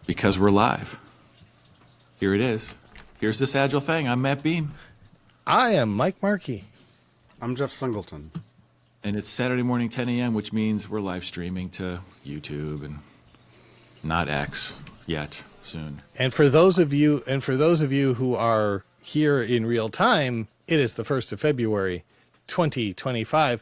Because we're live. Here it is. Here's this Agile thing. I'm Matt Beam. I am Mike Markey. I'm Jeff Singleton. And it's Saturday morning, 10 a.m., which means we're live streaming to YouTube and not X yet, soon. And for those of you who are here in real time, it is the 1st of February, 2025.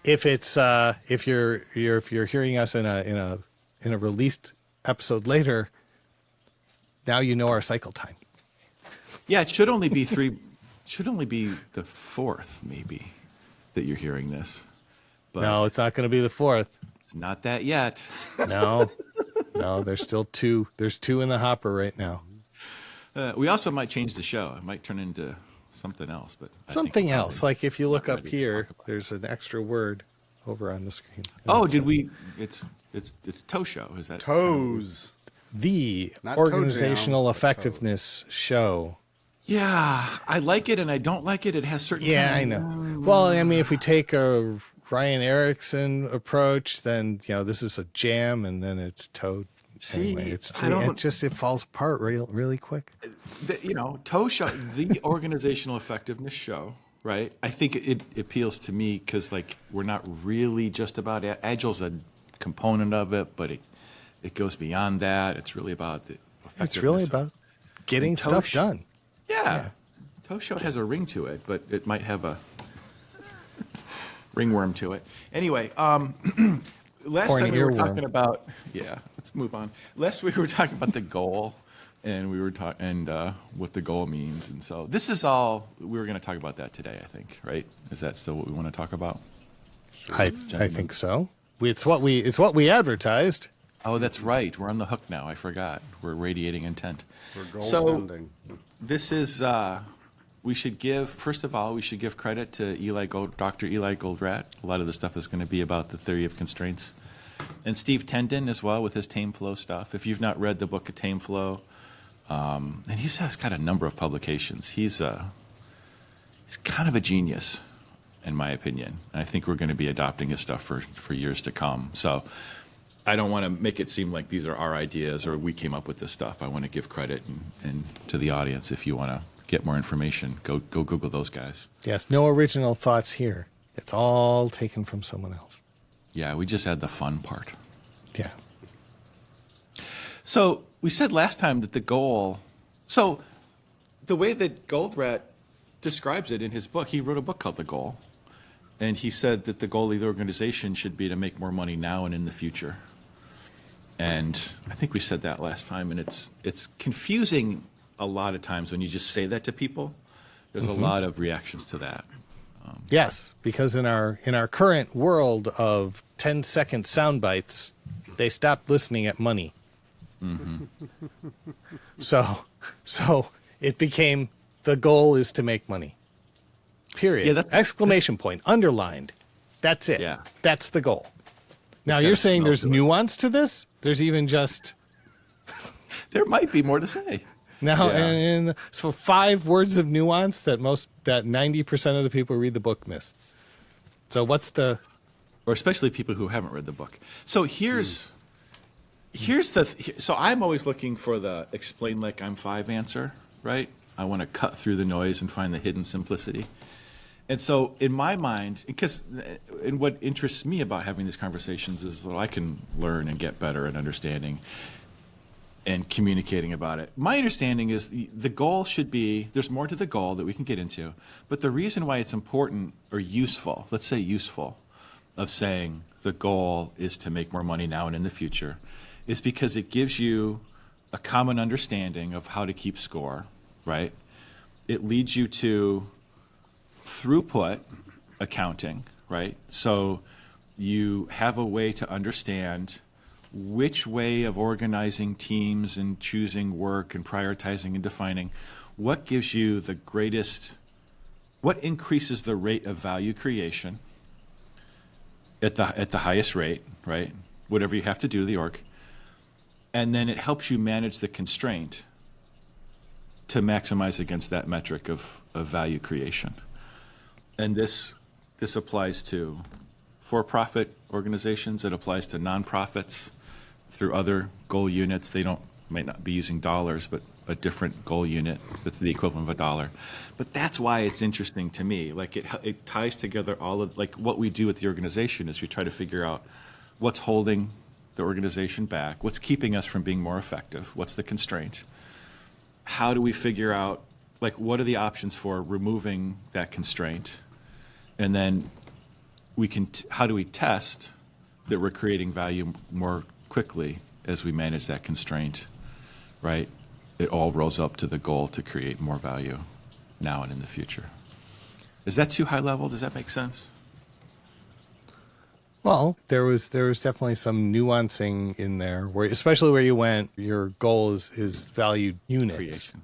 If it's if you're hearing us in a released episode later, now you know our cycle time. Yeah, it should only be should only be the 4th, maybe, that you're hearing this. But no, it's not going to be the 4th. It's not that yet. No, there's still two. There's two in the hopper right now. We also might change the show. It might turn into something else. But something else. Like if you look up here, there's an extra word over on the screen. Oh, did we? It's Toe Show. Is that Toes? The Not organizational toe jam, but effectiveness show. Yeah, I like it and I don't like it. It has certain. Yeah, I know. Well, I mean, if we take a Ryan Erickson approach, then this is a jam, and then it's toe. See, anyway, it falls apart really quick. Toe Show, the organizational effectiveness show, right? I think it appeals to me because we're not really just about Agile's a component of it, but it goes beyond that. It's really about the effectiveness. It's really about getting stuff done. Yeah. Toe Show has a ring to it, but it might have a ringworm to it. Anyway, last time we were talking about, let's move on. Last week we were talking about the goal, and we were talking what the goal means, and so this is all we were going to talk about that today. I think, right? Is that still what we want to talk about? I think so. It's what we advertised. Oh, that's right. We're on the hook now. I forgot. We're radiating intent. We're goaltending. This is. We should give credit to Dr. Eli Goldratt. A lot of the stuff is going to be about the theory of constraints. And Steve Tendon as well with his Tame Flow stuff. If you've not read the book of Tame Flow, and he's got a number of publications. He's kind of a genius, in my opinion. And I think we're going to be adopting his stuff for years to come. So I don't want to make it seem like these are our ideas or we came up with this stuff. I want to give credit and to the audience if you want to get more information, go Google those guys. Yes, no original thoughts here. It's all taken from someone else. Yeah, we just had the fun part. Yeah. So we said last time that the goal, so the way that Goldratt describes it in his book, he wrote a book called The Goal, and he said that the goal of the organization should be to make more money now and in the future. And I think we said that last time, and it's confusing a lot of times when you just say that to people. There's a lot of reactions to that. Yes, because in our current world of 10-second sound bites, they stopped listening at money. Mm-hmm. So it became the goal is to make money. Period. Yeah, exclamation point, underlined. That's it. Yeah. That's the goal. Now you're saying there's nuance to this? There's even just... There might be more to say. Now, and so 5 words of nuance that 90% of the people who read the book miss. So what's the... Or especially people who haven't read the book. So here's so I'm always looking for the explain like I'm 5 answer, right? I want to cut through the noise and find the hidden simplicity. And so in my mind, and what interests me about having these conversations is that I can learn and get better at understanding and communicating about it. My understanding is the goal should be, there's more to the goal that we can get into, but the reason why it's important or useful, let's say useful, of saying the goal is to make more money now and in the future, is because it gives you a common understanding of how to keep score, right? It leads you to throughput accounting, right? So you have a way to understand which way of organizing teams and choosing work and prioritizing and defining, what gives you the greatest, what increases the rate of value creation at the highest rate, right? Whatever you have to do to the org. And then it helps you manage the constraint to maximize against that metric of value creation. And this applies to for-profit organizations. It applies to nonprofits. through other goal units. They might not be using dollars, but a different goal unit that's the equivalent of $1. But that's why it's interesting to me. Like it ties together all of, like what we do with the organization is we try to figure out what's holding the organization back, what's keeping us from being more effective, what's the constraint, how do we figure out, like, what are the options for removing that constraint, and then how do we test that we're creating value more quickly as we manage that constraint, right? It all rolls up to the goal to create more value now and in the future. Is that too high level? Does that make sense? Well, there was definitely some nuancing in there, where especially where you went. Your goal is valued units, Creation.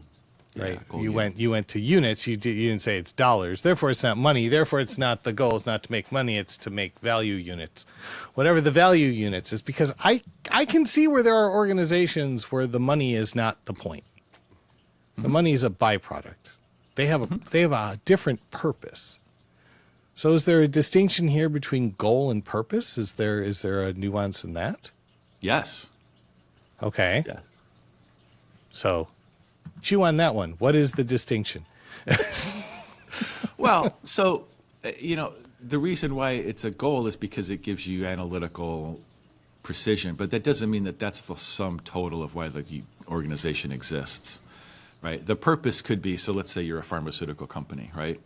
right? Yeah, goal you units. went to units. You didn't say it's dollars. Therefore, it's not money. Therefore, it's not the goal. Is not to make money. It's to make value units, whatever the value units is. Because I can see where there are organizations where the money is not the point. The money is a byproduct. They have a different purpose. So is there a distinction here between goal and purpose? Is there a nuance in that? Yes. Okay. Yes. So chew on that one. What is the distinction? Well, so, the reason why it's a goal is because it gives you analytical precision, but that doesn't mean that that's the sum total of why the organization exists, right? The purpose could be, so let's say you're a pharmaceutical company, right?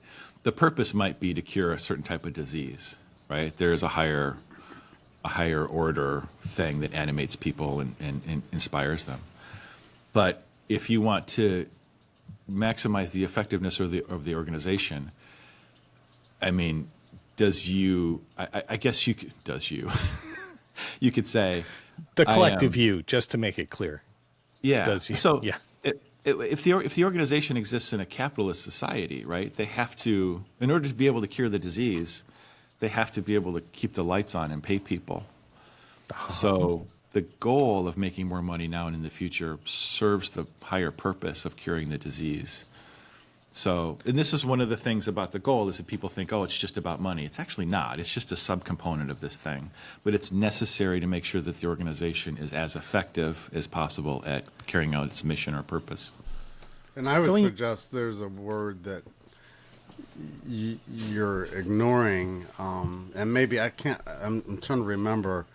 The purpose might be to cure a certain type of disease, right? There's a higher order thing that animates people and inspires them. But if you want to maximize the effectiveness of the organization, I mean, I guess you you could say The collective you, just to make it clear. yeah. Does you? So Yeah. if the organization exists in a capitalist society, right, they have to, in order to be able to cure the disease, they have to be able to keep the lights on and pay people. So the goal of making more money now and in the future serves the higher purpose of curing the disease. So, and this is one of the things about the goal is that people think, oh, it's just about money. It's actually not. It's just a subcomponent of this thing. But it's necessary to make sure that the organization is as effective as possible at carrying out its mission or purpose. And I would So when you- suggest there's a word that you're ignoring, and maybe I can't. I'm trying to remember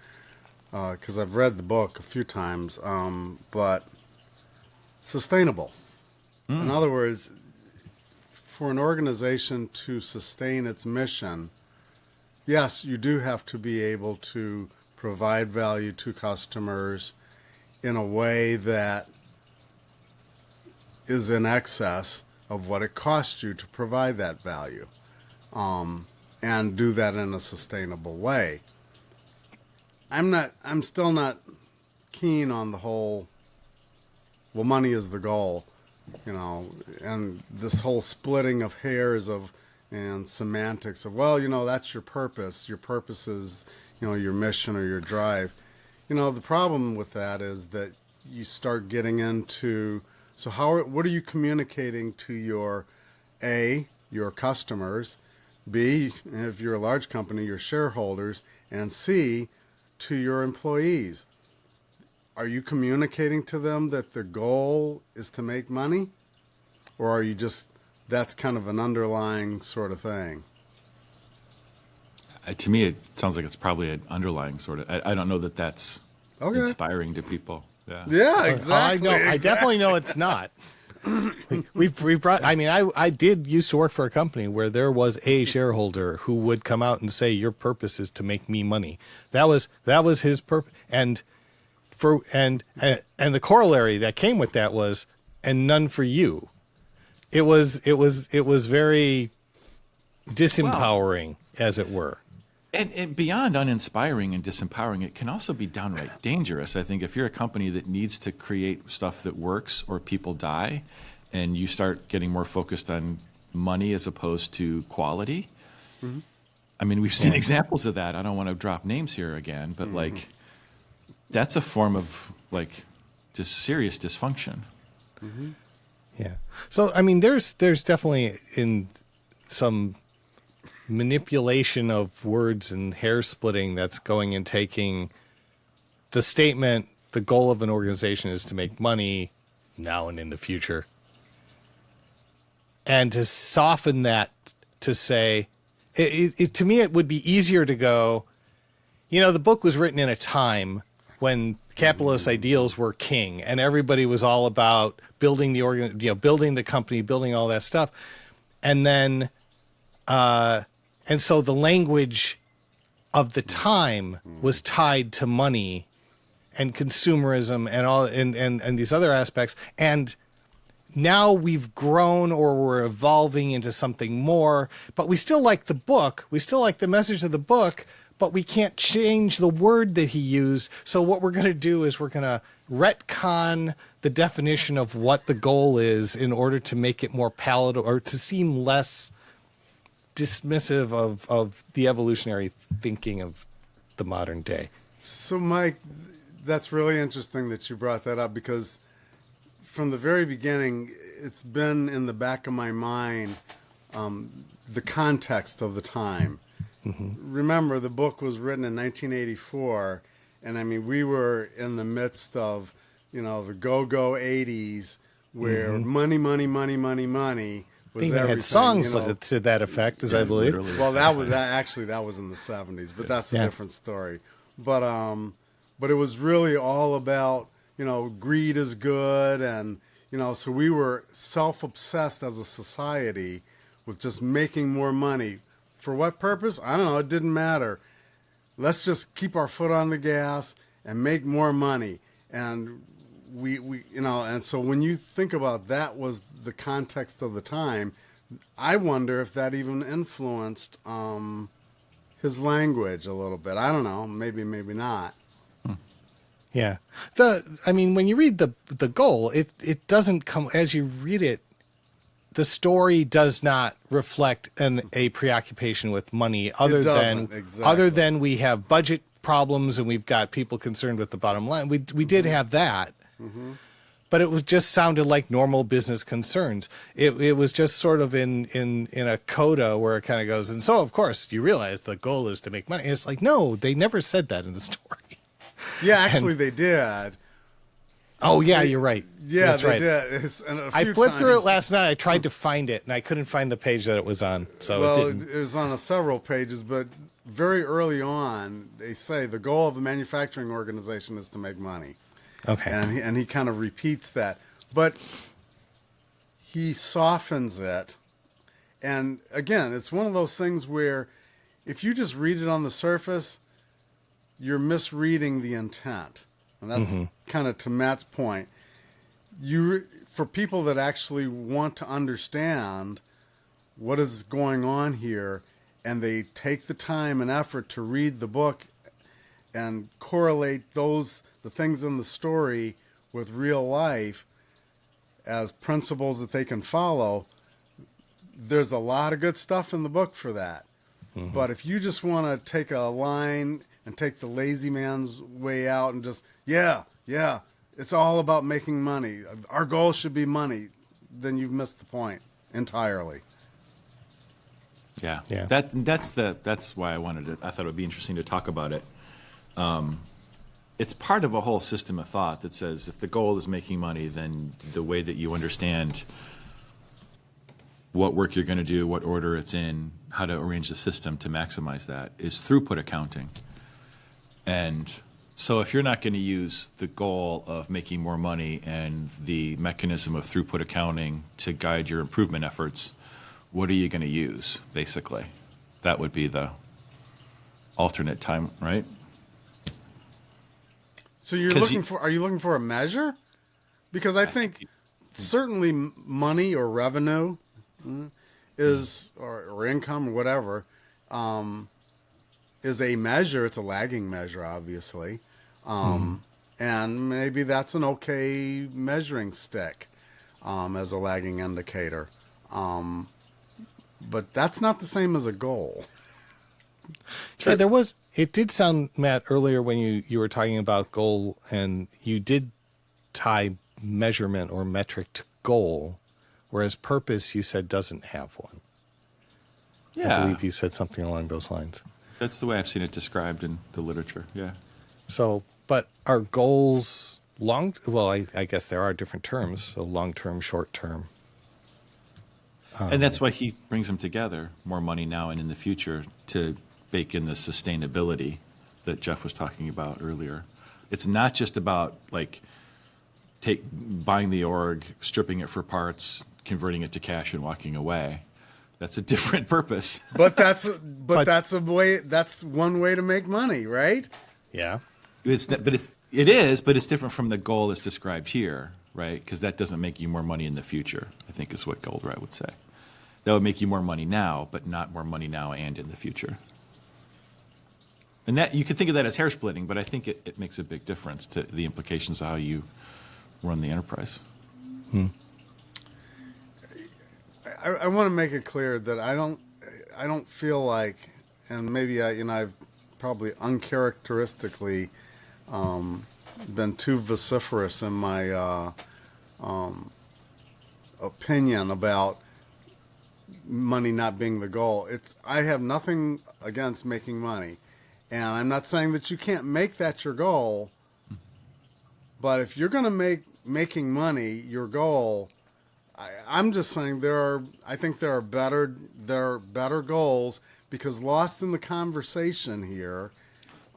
because I've read the book a few times. But sustainable. In other words, for an organization to sustain its mission, yes, you do have to be able to provide value to customers in a way that is in excess of what it costs you to provide that value, and do that in a sustainable way. I'm still not keen on the whole, well, money is the goal, and this whole splitting of hairs and semantics of, well, that's your purpose. Your purpose is, your mission or your drive. The problem with that is that you start getting into, so what are you communicating to your customers, B, if you're a large company, your shareholders, and C, to your employees? Are you communicating to them that the goal is to make money? Or are you just, that's kind of an underlying sort of thing? To me, it sounds like it's probably an underlying sort of, I don't know that that's Okay. inspiring to people. Yeah. Yeah, exactly. I know. I definitely know it's not. We've brought. I mean, I did used to work for a company where there was a shareholder who would come out and say, "Your purpose is to make me money." That was his purpose, and the corollary that came with that was, "And none for you." It was very disempowering, as it were. And beyond uninspiring and disempowering, it can also be downright dangerous. I think if you're a company that needs to create stuff that works or people die, and you start getting more focused on money as opposed to quality, I mean, we've seen examples of that. I don't want to drop names here again, but that's a form of just serious dysfunction. Yeah. So I mean, there's definitely in some manipulation of words and hair splitting that's going and taking the statement the goal of an organization is to make money now and in the future. And to soften that to say, to me, it would be easier to go, the book was written in a time when capitalist ideals were king and everybody was all about building the building the company, building all that stuff. And then, and so the language of the time was tied to money and consumerism and all, and these other aspects. And now we've grown, or we're evolving into something more, but we still like the book. We still like the message of the book, but we can't change the word that he used. So what we're going to do is we're going to retcon the definition of what the goal is in order to make it more palatable, or to seem less dismissive of the evolutionary thinking of the modern day. So, Mike, that's really interesting that you brought that up, because from the very beginning, it's been in the back of my mind, the context of the time. Mm-hmm. Remember, the book was written in 1984, and I mean, we were in the midst of, the go-go 80s, where money was everything. They had songs to that effect, as I believe. Literally. Well, that was in the 70s, but that's a different story. But it was really all about, greed is good, and so we were self-obsessed as a society with just making more money. For what purpose? I don't know. It didn't matter. Let's just keep our foot on the gas and make more money. And we and so when you think about that was the context of the time, I wonder if that even influenced his language a little bit. I don't know. Maybe not. Yeah. When you read the goal, it doesn't come as you read it. The story does not reflect a preoccupation with money other than we have budget problems and we've got people concerned with the bottom line. We did have that, but it was just sounded like normal business concerns. It was just sort of in a coda where it kind of goes, and so of course you realize the goal is to make money. And it's like, no, they never said that in the story. Yeah, actually they did. Oh, yeah, you're right. Yeah, that's right. did. I flipped through it last night. I tried to find it, and I couldn't find the page that it was on. So it was on several pages, but very early on, they say the goal of the manufacturing organization is to make money. Okay. And he kind of repeats that. But he softens it. And, again, it's one of those things where if you just read it on the surface, you're misreading the intent. And that's kind of to Matt's point. For people that actually want to understand what is going on here, and they take the time and effort to read the book and correlate the things in the story with real life as principles that they can follow, there's a lot of good stuff in the book for that. But if you just want to take a line and take the lazy man's way out and just, it's all about making money, our goal should be money, then you've missed the point entirely. Yeah. That's why I thought it would be interesting to talk about it. It's part of a whole system of thought that says if the goal is making money, then the way that you understand what work you're going to do, what order it's in, how to arrange the system to maximize that is throughput accounting. And so if you're not going to use the goal of making more money and the mechanism of throughput accounting to guide your improvement efforts, what are you going to use, basically? That would be the alternate time, right? So are you looking for a measure? Because I think certainly money or revenue is, or income or whatever, is a measure. It's a lagging measure, obviously. And maybe that's an okay measuring stick as a lagging indicator. But that's not the same as a goal. Yeah, it did sound, Matt, earlier when you were talking about goal, and you did tie measurement or metric to goal, whereas purpose, you said, doesn't have one. Yeah. I believe you said something along those lines. That's the way I've seen it described in the literature, yeah. So But are goals long? Well, I guess there are different terms. So long-term, short-term. And that's why he brings them together, more money now and in the future, to bake in the sustainability that Jeff was talking about earlier. It's not just about like buying the org, stripping it for parts, converting it to cash, and walking away. That's a different purpose. But that's one way to make money, right? Yeah. It is, but it's different from the goal that's described here, right? Because that doesn't make you more money in the future, I think is what Goldratt would say. That would make you more money now, but not more money now and in the future. And that you could think of that as hair splitting, but I think it makes a big difference to the implications of how you run the enterprise. I want to make it clear that I don't feel like, and maybe I've probably uncharacteristically been too vociferous in my opinion about money not being the goal. I have nothing against making money, and I'm not saying that you can't make that your goal. But if you're going to make making money your goal, I'm just saying I think there are better goals, because lost in the conversation here,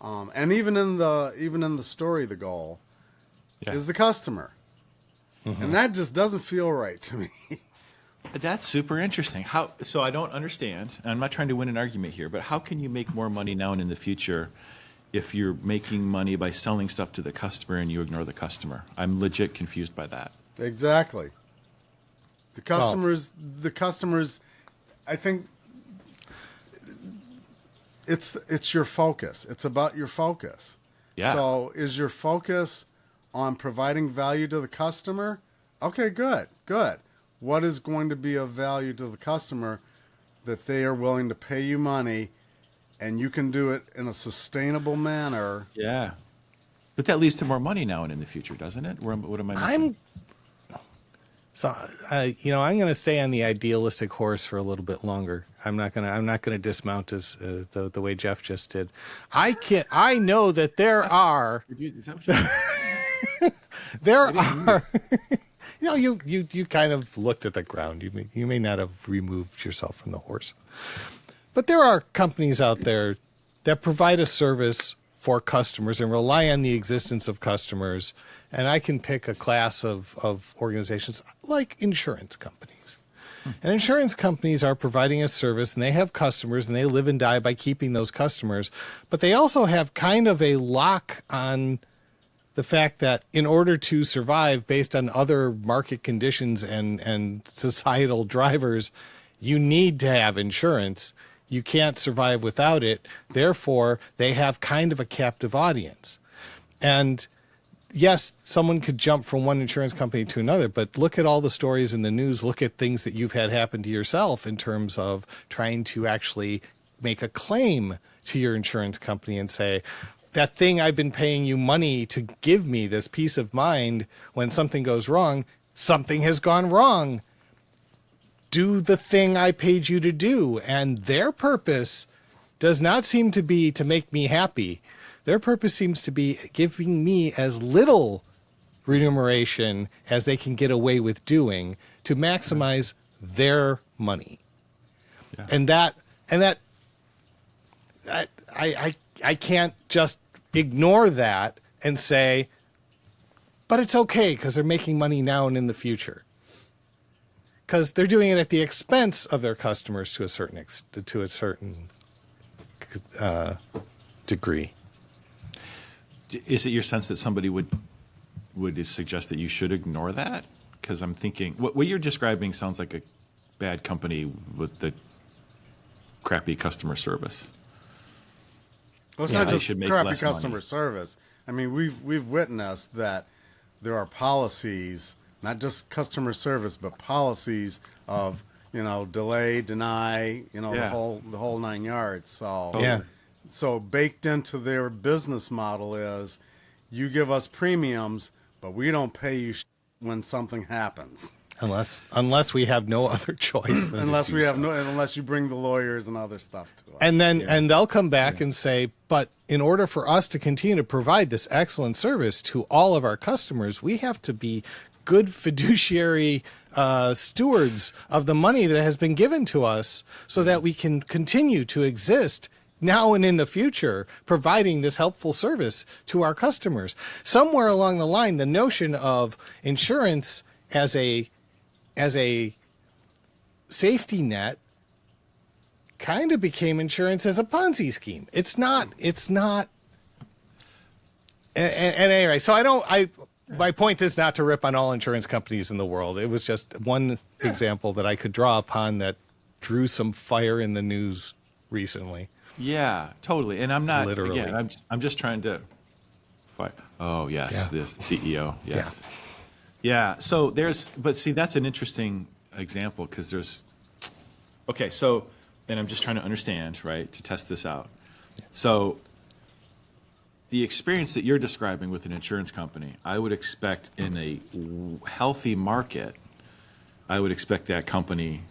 and even in the story, the goal is the customer, and that just doesn't feel right to me. That's super interesting. So I don't understand, and I'm not trying to win an argument here, but how can you make more money now and in the future if you're making money by selling stuff to the customer and you ignore the customer? I'm legit confused by that. Exactly. The customers, I think it's your focus. It's about your focus. Yeah. So is your focus on providing value to the customer? Okay, good. What is going to be of value to the customer that they are willing to pay you money, and you can do it in a sustainable manner? Yeah. But that leads to more money now and in the future, doesn't it? What am I missing? I'm going to stay on the idealistic horse for a little bit longer. I'm not going to dismount as the way Jeff just did. I know that there are. Is that what you There are. You kind of looked at the ground. You may not have removed yourself from the horse, but there are companies out there that provide a service for customers and rely on the existence of customers. And I can pick a class of organizations like insurance companies. And insurance companies are providing a service, and they have customers, and they live and die by keeping those customers. But they also have kind of a lock on the fact that in order to survive based on other market conditions and societal drivers, you need to have insurance. You can't survive without it. Therefore, they have kind of a captive audience. And yes, someone could jump from one insurance company to another, but look at all the stories in the news. Look at things that you've had happen to yourself in terms of trying to actually make a claim to your insurance company and say, that thing I've been paying you money to give me, this peace of mind, when something goes wrong, something has gone wrong. Do the thing I paid you to do. And their purpose does not seem to be to make me happy. Their purpose seems to be giving me as little remuneration as they can get away with doing to maximize their money. Yeah. And I can't just ignore that and say, but it's okay because they're making money now and in the future. Because they're doing it at the expense of their customers to a certain degree. Is it your sense that somebody would suggest that you should ignore that? Because I'm thinking, what you're describing sounds like a bad company with the crappy customer service. Well, it's not just crappy customer service. I mean, we've witnessed that there are policies, not just customer service, but policies of delay, deny, the whole 9 yards. So So baked into their business model is, you give us premiums, but we don't pay you when something happens. Unless we have no other choice than Unless to do we have so. unless you bring the lawyers and other stuff to us. And then and they'll come back and say, but in order for us to continue to provide this excellent service to all of our customers, we have to be good fiduciary stewards of the money that has been given to us so that we can continue to exist now and in the future, providing this helpful service to our customers. Somewhere along the line, the notion of insurance as a safety net kind of became insurance as a Ponzi scheme. It's not. And anyway, so my point is not to rip on all insurance companies in the world. It was just one example that I could draw upon that drew some fire in the news recently. Yeah, totally. And I'm not, Literally. again, I'm just trying to fight. Oh, yes, Yeah. this CEO. Yes. Yeah. So but see, that's an interesting example because okay, so, and I'm just trying to understand, right, to test this out. So the experience that you're describing with an insurance company, I would expect in a healthy market, I would expect that company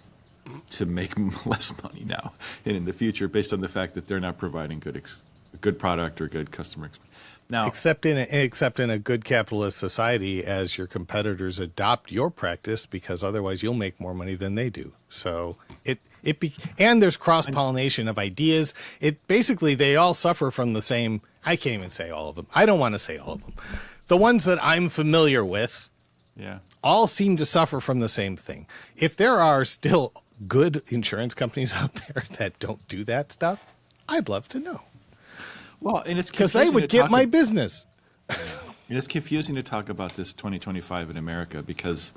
to make less money now and in the future based on the fact that they're not providing good product or good customer experience. Now, Except in a good capitalist society, as your competitors adopt your practice, because otherwise you'll make more money than they do. So and there's cross pollination of ideas. It basically they all suffer from the same. I can't even say all of them. I don't want to say all of them. The ones that I'm familiar with, yeah. all seem to suffer from the same thing. If there are still good insurance companies out there that don't do that stuff, I'd love to know. Well, and it's Because they would get my business. It's confusing to talk about this 2025 in America because,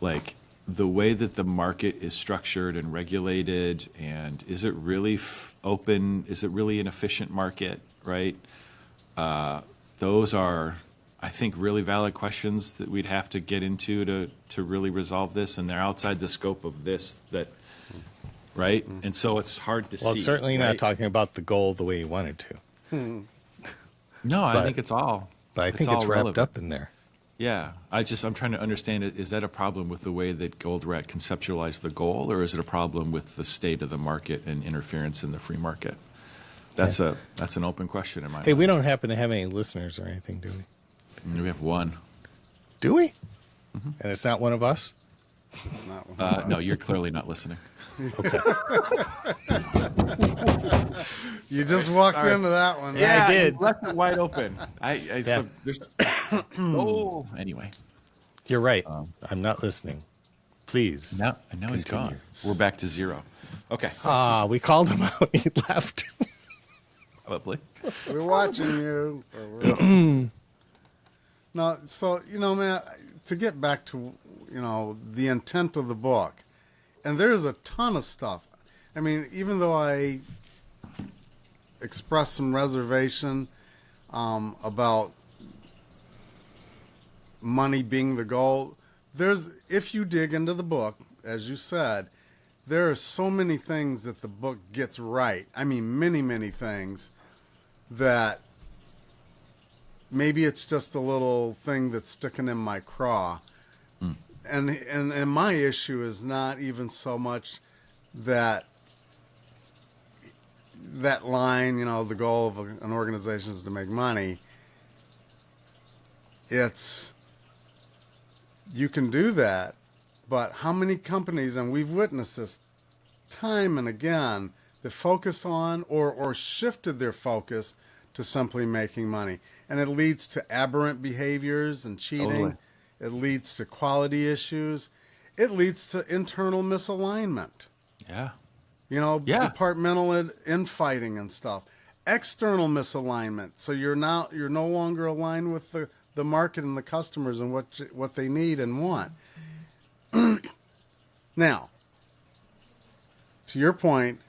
like, the way that the market is structured and regulated, and is it really open? Is it really an efficient market, right? Those are, I think, really valid questions that we'd have to get into to really resolve this, and they're outside the scope of this, right? And so it's hard to see. Well, it's certainly right? not talking about the goal the way he wanted to. No, I but- think it's all. But I think all it's wrapped relevant. up in there. Yeah, I'm trying to understand it. Is that a problem with the way that Goldratt conceptualized the goal, or is it a problem with the state of the market and interference in the free market? That's an open question in my Hey, mind. we don't happen to have any listeners or anything, do we? We have one. Do we? And it's not one of us? It's not one. No, you're clearly not listening. You just walked into that one. Yeah, I did. you left it wide open. Anyway. You're right. I'm not listening. Please. Now he's gone. We're back to zero. Okay. We called him out. He left. Probably. We're watching you. No, so, man, to get back to, the intent of the book, and there's a ton of stuff. I mean, even though I expressed some reservation about money being the goal, if you dig into the book, as you said, there are so many things that the book gets right. I mean, many, many things that maybe it's just a little thing that's sticking in my craw. And my issue is not even so much that line, the goal of an organization is to make money. It's, you can do that, but how many companies, and we've witnessed this time and again, that focus on or shifted their focus to simply making money. And it leads to aberrant behaviors and cheating. Totally. It leads to quality issues. It leads to internal misalignment. Yeah. Yeah. Departmental infighting and stuff. External misalignment. So you're no longer aligned with the market and the customers and what they need and want. Now, to your point,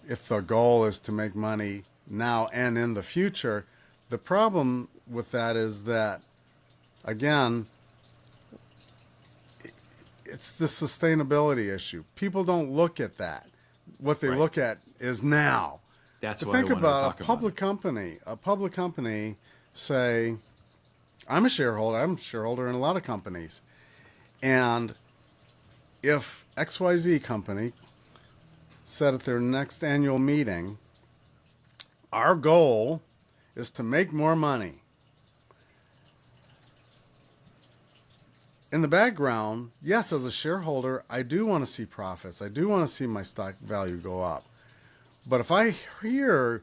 if the goal is to make money now and in the future, the problem with that is that, again, it's the sustainability issue. People don't look at that. What they look at is now. That's So what I think wanted to about talk a public company. A public company, say, I'm a shareholder in a lot of companies. And if XYZ company said at their next annual meeting, our goal is to make more money. In the background, yes, as a shareholder, I do want to see profits. I do want to see my stock value go up. But if I hear,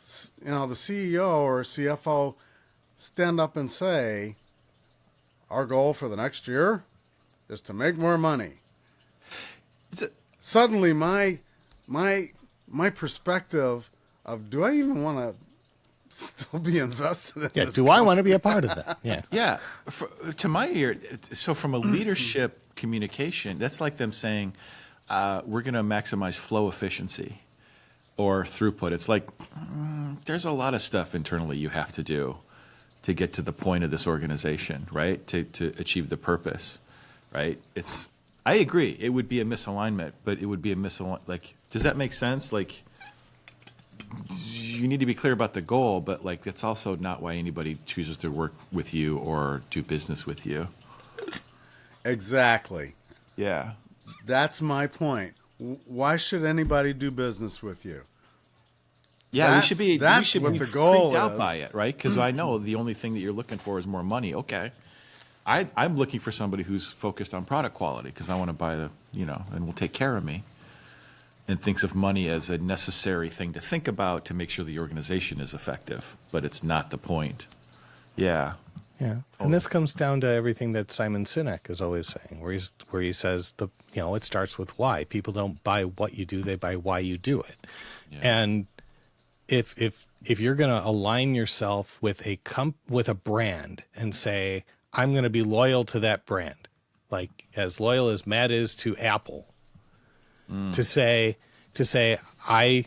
the CEO or CFO stand up and say, our goal for the next year is to make more money. Suddenly my perspective of, do I even want to still be invested in this do company? I want to be a part of that? Yeah. Yeah. To my ear, so from a leadership communication, that's like them saying, we're going to maximize flow efficiency or throughput. It's like, there's a lot of stuff internally you have to do to get to the point of this organization, right? To achieve the purpose, right? I agree. It would be a misalignment, but it would be a misalignment. Does that make sense? You need to be clear about the goal, but that's also not why anybody chooses to work with you or do business with you. Exactly. Yeah. That's my point. Why should anybody do business with you? Yeah, That's we should what be the goal freaked out is. by it, right? Because I know the only thing that you're looking for is more money. Okay. I'm looking for somebody who's focused on product quality because I want to buy and will take care of me, and thinks of money as a necessary thing to think about to make sure the organization is effective, but it's not the point. Yeah. Yeah. And this comes down to everything that Simon Sinek is always saying, where he says it starts with why. People don't buy what you do, they buy why you do it. Yeah. And if you're going to align yourself with a brand and say, I'm going to be loyal to that brand, like as loyal as Matt is to Apple, to say I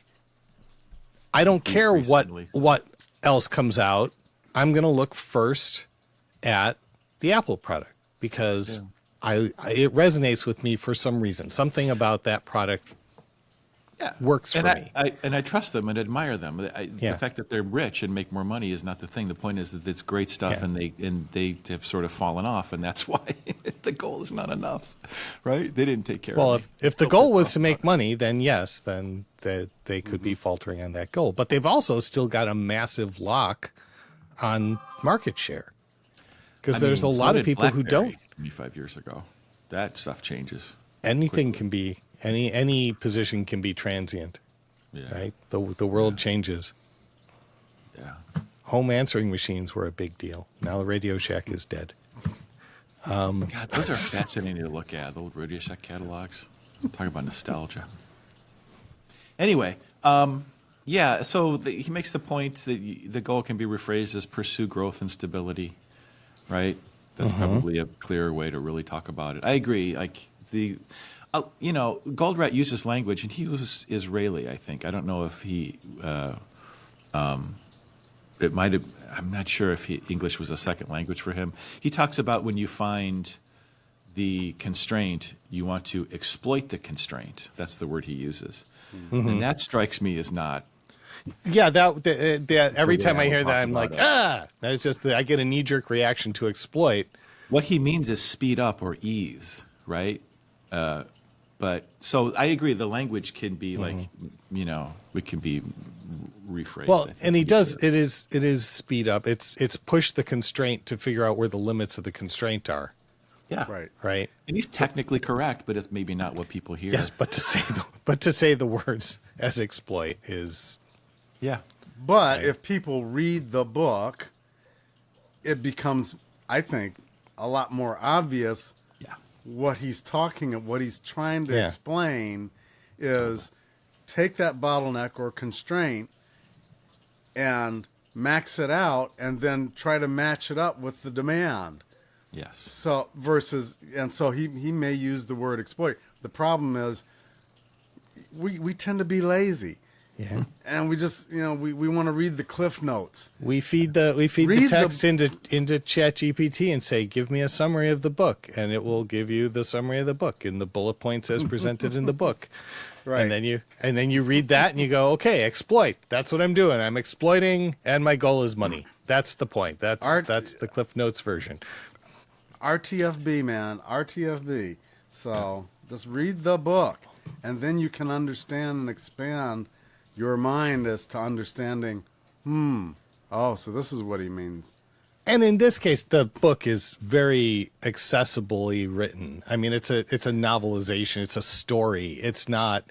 don't care what else comes out. I'm going to look first at the Apple product because it resonates with me for some reason. Something about that product works for me. I trust them and admire them. The fact that they're rich and make more money is not the thing. The point is that it's great stuff, and they have sort of fallen off, and that's why the goal is not enough, right? They didn't take care of me. Well, if the goal was to make money, then yes, then they could be faltering on that goal. But they've also still got a massive lock on market share because there's a lot of people who don't. 25 years ago, that stuff changes. Anything can be. Any position can be transient, right? The world changes. Yeah. Home answering machines were a big deal. Now the Radio Shack is dead. God, those are fascinating to look at, the old Radio Shack catalogs. Talk about nostalgia. Anyway, so he makes the point that the goal can be rephrased as pursue growth and stability, right? That's probably a clearer way to really talk about it. I agree. Goldratt uses language, and he was Israeli, I think. I don't know if he, it might have, I'm not sure if English was a second language for him. He talks about when you find the constraint, you want to exploit the constraint. That's the word he uses. And that strikes me as not. Yeah, that every time I hear that, I'm like, it. That's just I get a knee-jerk reaction to exploit. What he means is speed up or ease, right? But so I agree. The language can be it can be rephrased. Well, and he does. It is speed up. It's push the constraint to figure out where the limits of the constraint are. Yeah. Right. And he's technically correct, but it's maybe not what people hear. Yes, but to say the words as exploit is. Yeah. But if people read the book, it becomes, I think, a lot more obvious. What he's trying to explain is take that bottleneck or constraint and max it out and then try to match it up with the demand. Yes. So he may use the word exploit. The problem is we tend to be lazy. Yeah. And we just, we want to read the cliff notes. We feed the text into ChatGPT and say, give me a summary of the book, and it will give you the summary of the book in the bullet points as presented in the book. Right. And then you read that and you go, okay, exploit. That's what I'm doing. I'm exploiting, and my goal is money. That's the point. That's the Cliff Notes version. RTFB, man, RTFB. So just read the book, and then you can understand and expand your mind as to understanding. Oh, so this is what he means. And in this case, the book is very accessibly written. I mean, it's a novelization. It's a story. It's not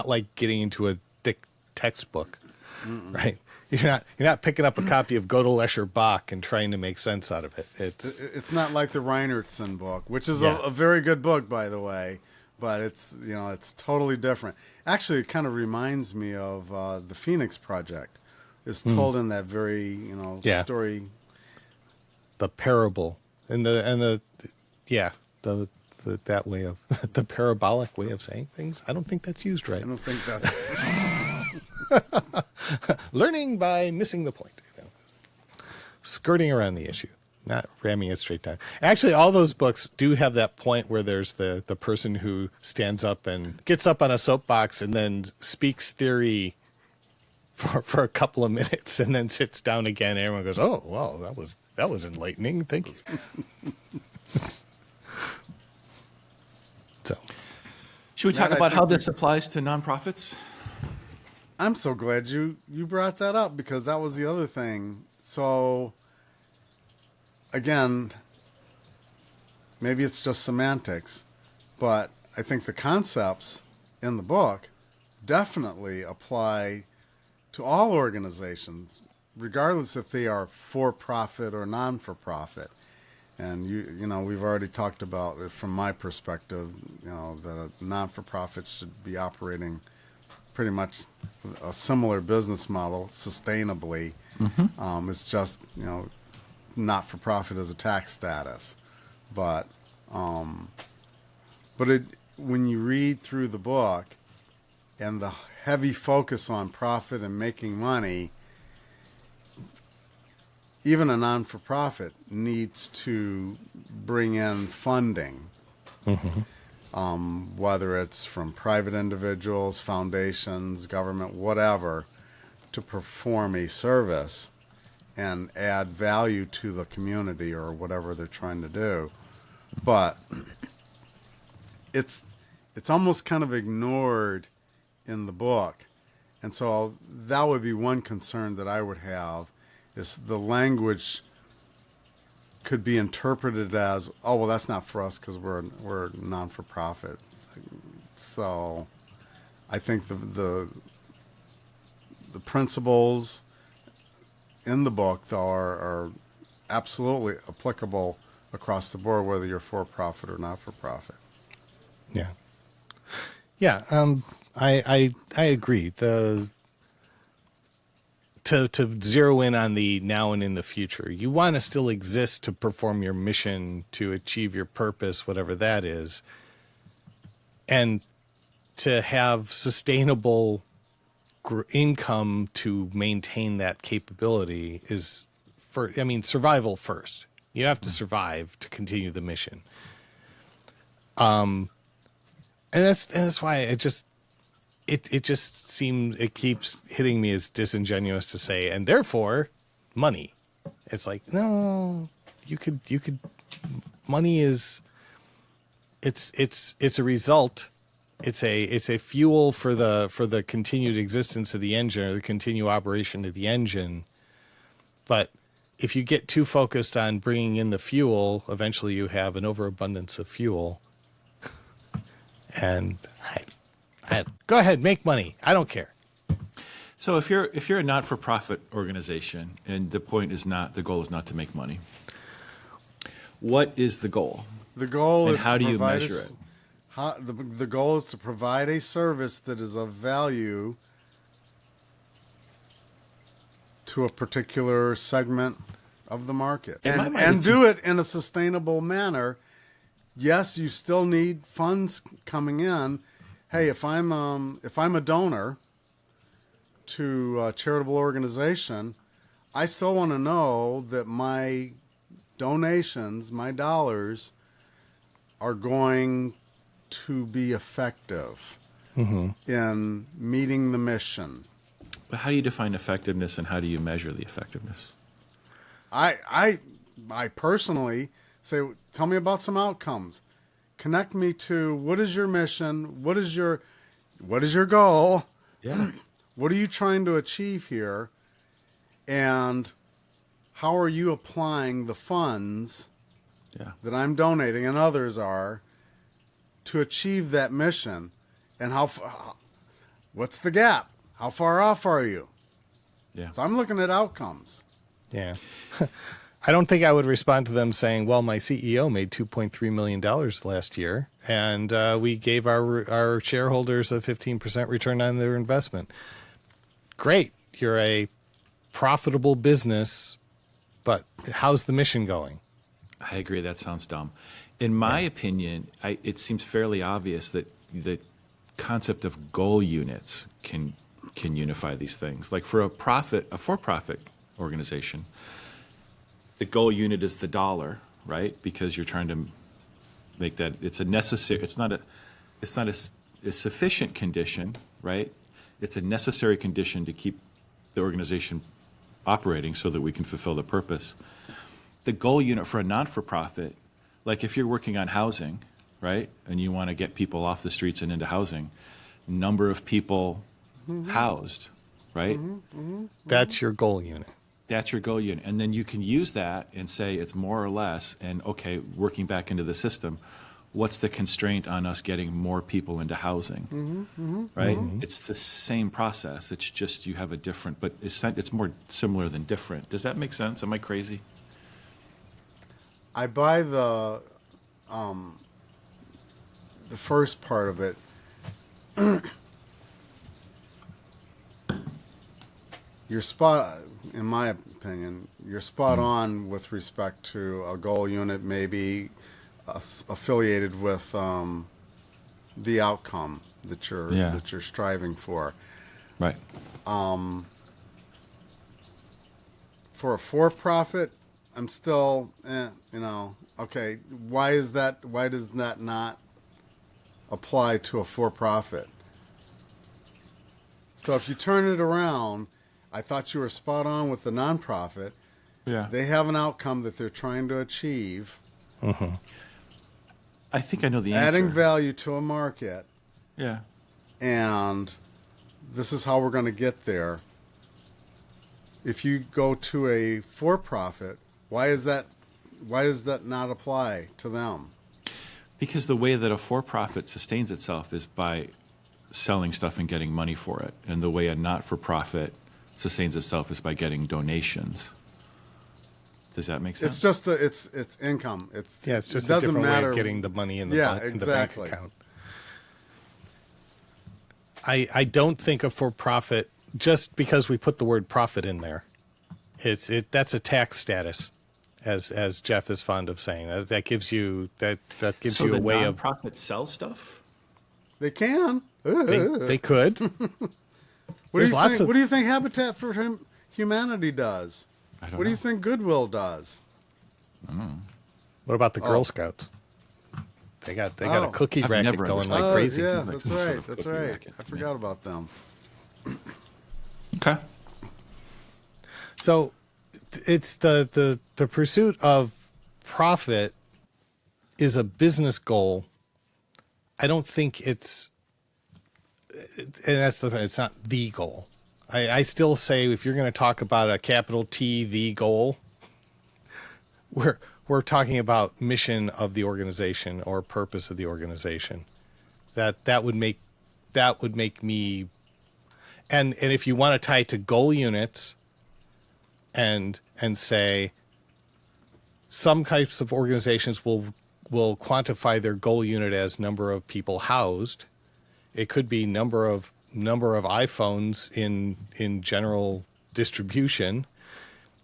like getting into a thick textbook, right? You're not picking up a copy of Gödel, Escher, Bach and trying to make sense out of it. It's not like the Reinertsen book, which is Yeah. a very good book, by the way, but it's totally different. Actually, it kind of reminds me of the Phoenix Project. It's told in that very Yeah. story. the parable and the that way of the parabolic way of saying things. I don't think that's used right. I don't think that's Learning by missing the point, skirting around the issue, not ramming it straight down. Actually, all those books do have that point where there's the person who stands up and gets up on a soapbox and then speaks theory for a couple of minutes and then sits down again. And everyone goes, "Oh, well, that was enlightening. Thank you." So, Should we talk Matt, I about how think this applies to nonprofits? I'm so glad you brought that up, because that was the other thing. So, again, maybe it's just semantics, but I think the concepts in the book definitely apply to all organizations, regardless if they are for-profit or non-for-profit. And we've already talked about it from my perspective. The non-for-profit should be operating pretty much a similar business model sustainably. It's just not for profit as a tax status, but when you read through the book and the heavy focus on profit and making money, even a non-for-profit needs to bring in funding. Whether it's from private individuals, foundations, government, whatever, to perform a service and add value to the community or whatever they're trying to do. But it's almost kind of ignored in the book. And so that would be one concern that I would have, is the language could be interpreted as, oh, well, that's not for us because we're non-for-profit. So I think the principles in the book, though, are absolutely applicable across the board, whether you're for-profit or not-for-profit. yeah. I agree. To zero in on the now and in the future, you want to still exist to perform your mission, to achieve your purpose, whatever that is, and to have sustainable income to maintain that capability is survival first. You have to survive to continue the mission. And that's why it keeps hitting me as disingenuous to say, and therefore money. It's like, no, you could, money is, it's a result. It's a fuel for the continued existence of the engine, or the continued operation of the engine. But if you get too focused on bringing in the fuel, eventually you have an overabundance of fuel. And I go ahead, make money. I don't care. So if you're a not-for-profit organization and the goal is not to make money, what is the goal? The goal And is how to do you provide measure it? The goal is to provide a service that is of value to a particular segment of the market, In my mind, and it's- do it in a sustainable manner. Yes, you still need funds coming in. Hey, if I'm a donor to a charitable organization, I still want to know that my donations, my dollars, are going to be effective in meeting the mission. But how do you define effectiveness, and how do you measure the effectiveness? I personally Say, tell me about some outcomes. Connect me to what is your mission? What is your goal? Yeah. What are you trying to achieve here? And how are you applying the funds Yeah. that I'm donating and others are to achieve that mission? And what's the gap? How far off are you? Yeah. So I'm looking at outcomes. Yeah. I don't think I would respond to them saying, well, my CEO made $2.3 million last year, and we gave our shareholders a 15% return on their investment. Great. You're a profitable business, but how's the mission going? I agree. That sounds dumb. In my opinion, it seems fairly obvious that the concept of goal units can unify these things. Like for a for-profit organization, the goal unit is the dollar, right? Because you're trying to make that it's not a sufficient condition, right? It's a necessary condition to keep the organization operating so that we can fulfill the purpose. The goal unit for a non-for-profit, like if you're working on housing, right, and you want to get people off the streets and into housing, number of people housed, right? That's your goal unit. That's your goal unit. And then you can use that and say it's more or less, and okay, working back into the system, what's the constraint on us getting more people into housing, right? It's the same process. It's just you have a different, but it's more similar than different. Does that make sense? Am I crazy? I buy the first part of it. You're in my opinion, you're spot on with respect to a goal unit, maybe affiliated with the outcome that you're striving for. Right. For a for-profit, I'm still, okay. Why does that not apply to a for-profit? So if you turn it around, I thought you were spot on with the nonprofit. Yeah. They have an outcome that they're trying to achieve. I think I know the answer. Adding value to a market. Yeah. And this is how we're going to get there. If you go to a for-profit, why does that not apply to them? Because the way that a for-profit sustains itself is by selling stuff and getting money for it. And the way a not-for-profit sustains itself is by getting donations. Does that make sense? It's just it's income. It's just it a doesn't different way matter. of getting the money in the, in the bank account. I don't think a for-profit, just because we put the word profit in there, that's a tax status, as Jeff is fond of saying. That gives you that gives so you a way of. So the nonprofit sell stuff? They can. They could. What do you think Habitat for Humanity does? What do you think Goodwill does? What about the Girl Scouts? They got a cookie I've racket never going understood. like crazy. Yeah, Like that's some sort right. of That's cookie right. racket. I forgot about them. Okay. So it's the pursuit of profit is a business goal. I don't think it's not the goal. I still say if you're going to talk about a capital T, the goal, we're talking about mission of the organization or purpose of the organization. That would make me, and if you want to tie it to goal units and say some types of organizations will quantify their goal unit as number of people housed. It could be number of iPhones in general distribution.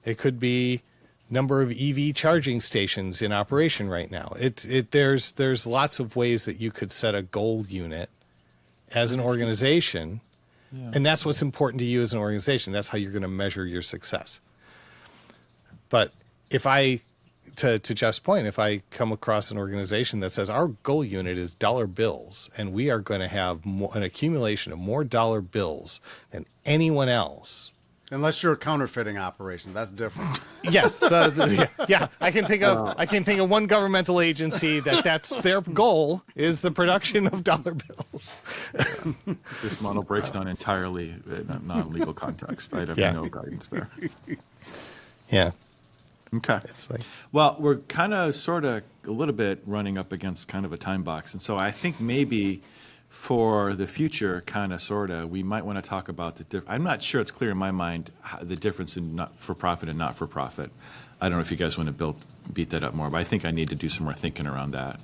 It could be number of EV charging stations in operation right now. There's lots of ways that you could set a goal unit as an organization, and that's what's important to you as an organization. That's how you're going to measure your success. But to Jeff's point, if I come across an organization that says our goal unit is dollar bills and we are going to have an accumulation of more dollar bills than anyone else, Unless you're a counterfeiting operation, that's different. Yes, yeah. I can think of one governmental agency that's their goal is the production of dollar bills. This model breaks down entirely in a non-legal context. I have no guidance there. Yeah. Okay. It's like, well, we're kind of sort of a little bit running up against kind of a time box. And so I think maybe for the future, kind of sort of, we might want to talk about I'm not sure it's clear in my mind the difference in not-for-profit and not-for-profit. I don't know if you guys want to beat that up more, but I think I need to do some more thinking around that.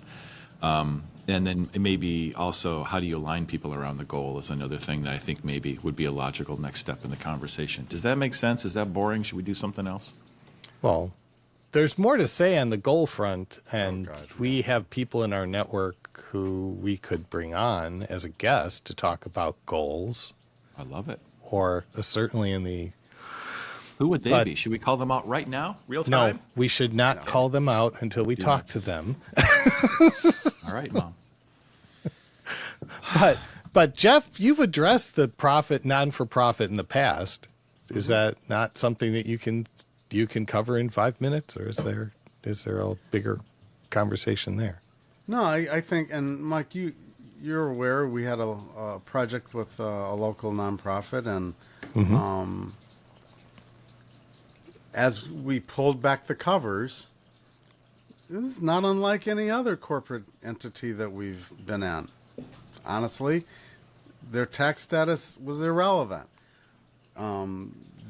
And then maybe also how do you align people around the goal is another thing that I think maybe would be a logical next step in the conversation. Does that make sense? Is that boring? Should we do something else? well, there's more to say on the goal front, and God, we have people in our network who we could bring on as a guest to talk about goals, I love it. or certainly in the Who would they But- be? Should we call them out right now? Real no, time? we should not call them out until we talk not. to them. All right, Mom. But Jeff, you've addressed the profit, non-for-profit in the past. Is that not something that you can cover in 5 minutes, or is there a bigger conversation there? No, I think, and Mike, you're aware we had a project with a local nonprofit, and as we pulled back the covers, it was not unlike any other corporate entity that we've been in. Honestly, their tax status was irrelevant.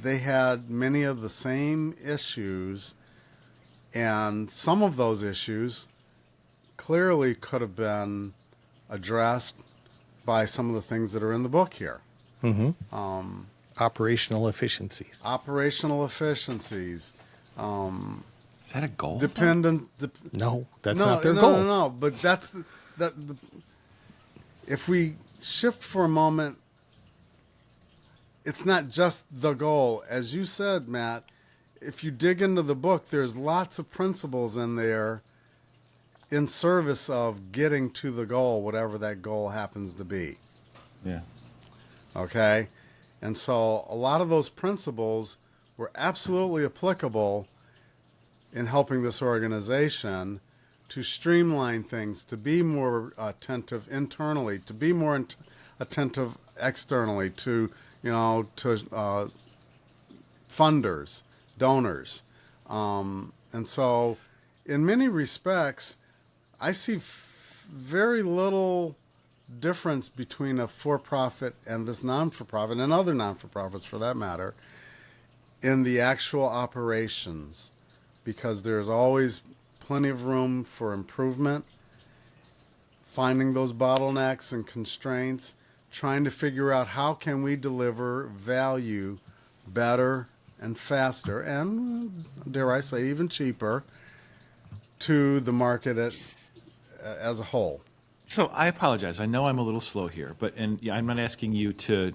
They had many of the same issues, and some of those issues clearly could have been addressed by some of the things that are in the book here. Operational efficiencies. Operational efficiencies, Is that a goal? No, that's no, not their no, goal. No, but that's if we shift for a moment, it's not just the goal. As you said, Matt, if you dig into the book, there's lots of principles in there in service of getting to the goal, whatever that goal happens to be. Yeah. Okay? And so a lot of those principles were absolutely applicable in helping this organization to streamline things, to be more attentive internally, to be more attentive externally to funders, donors. And so in many respects, I see very little difference between a for-profit and this non-for-profit, and other non-for-profits for that matter, in the actual operations, because there's always plenty of room for improvement, finding those bottlenecks and constraints, trying to figure out how can we deliver value better and faster, and dare I say even cheaper, to the market as a whole. So I apologize. I know I'm a little slow here, and I'm not asking you to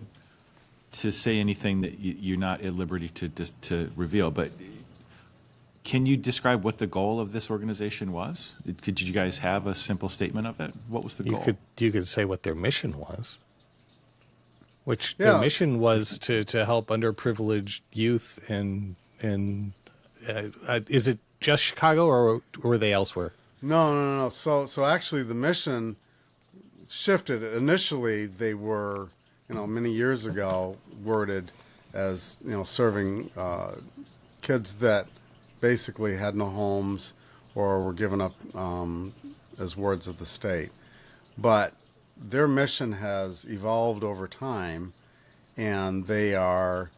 say anything that you're not at liberty to reveal. But can you describe what the goal of this organization was? Could you guys have a simple statement of it? What was the goal? You could say what their mission was. Which Yeah. their mission was to help underprivileged youth and is it just Chicago or were they elsewhere? No. So actually the mission shifted. Initially they were, many years ago worded as, serving kids that basically had no homes or were given up as wards of the state. But their mission has evolved over time, and their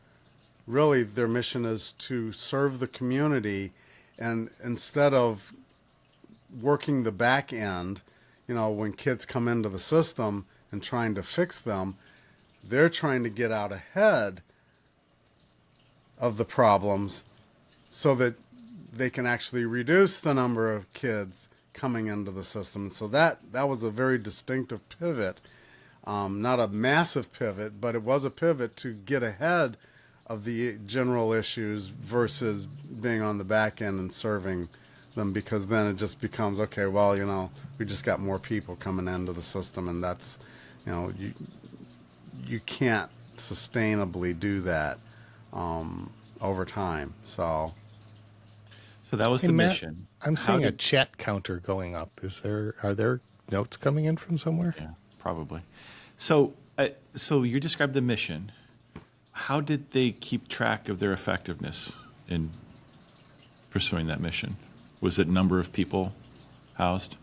mission is to serve the community, and instead of working the back end, when kids come into the system and trying to fix them, they're trying to get out ahead of the problems so that they can actually reduce the number of kids coming into the system. So that was a very distinctive pivot, not a massive pivot, but it was a pivot to get ahead of the general issues versus being on the back end and serving them, because then it just becomes, okay, well, we just got more people coming into the system, and that's, you can't sustainably do that over time. So So that was Hey, the Matt, mission. I'm How seeing a did- chat counter going up. Are there notes coming in from somewhere? Yeah, probably. So, so you described the mission. How did they keep track of their effectiveness in pursuing that mission? Was it number of people housed?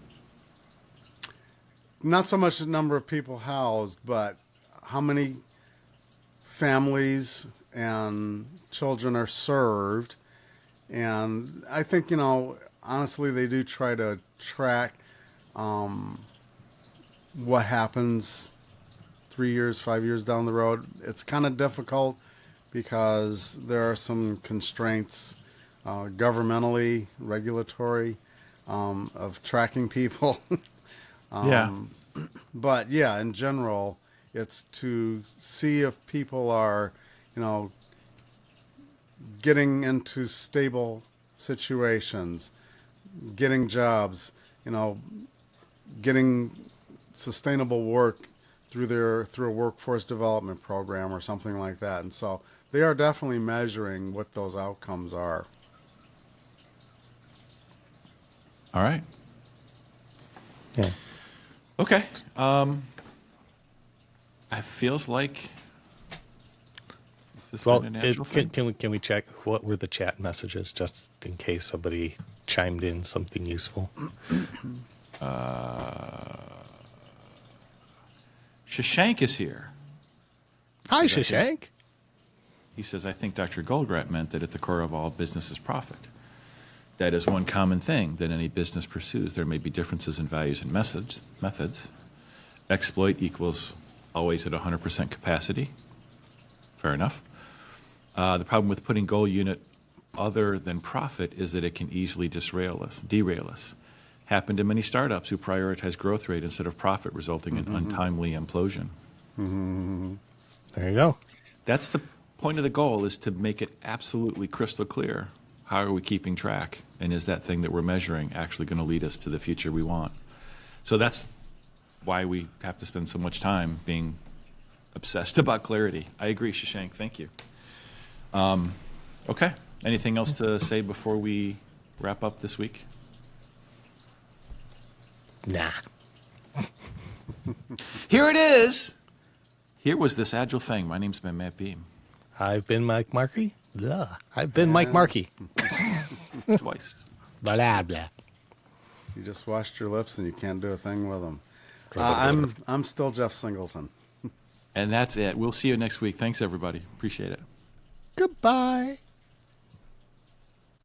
not so much the number of people housed, but how many families and children are served. And I think, honestly, they do try to track what happens 3 years, 5 years down the road. It's kind of difficult because there are some constraints, governmentally, regulatory, of tracking people. Yeah. But yeah, in general, it's to see if people are, getting into stable situations, getting jobs, getting sustainable work through a workforce development program or something like that. And so they are definitely measuring what those outcomes are. All right. Yeah. Okay. It feels like this has Well, been a natural thing. can we check what were the chat messages just in case somebody chimed in something useful? Shashank is here. Hi, Is that Shashank. He says, I think Dr. Goldratt meant that at the core of all business is profit. That is one common thing that any business pursues. There may be differences in values and methods. Exploit equals always at 100% capacity. Fair enough. The problem with putting goal unit other than profit is that it can easily derail us. Happened to many startups who prioritize growth rate instead of profit, resulting in untimely implosion. There you go. That's the point of the goal, is to make it absolutely crystal clear. How are we keeping track? And is that thing that we're measuring actually going to lead us to the future we want? So that's why we have to spend so much time being obsessed about clarity. I agree, Shashank. Thank you. Okay. Anything else to say before we wrap up this week? Nah. Here it is. Here was this agile thing. My name's been Matt Beam. I've been Mike Markey. Blah. I've been Mike Markey. Twice. Blah, blah. You just washed your lips and you can't do a thing with them. I'm still Jeff Singleton. And that's it. We'll see you next week. Thanks, everybody. Appreciate it. Goodbye.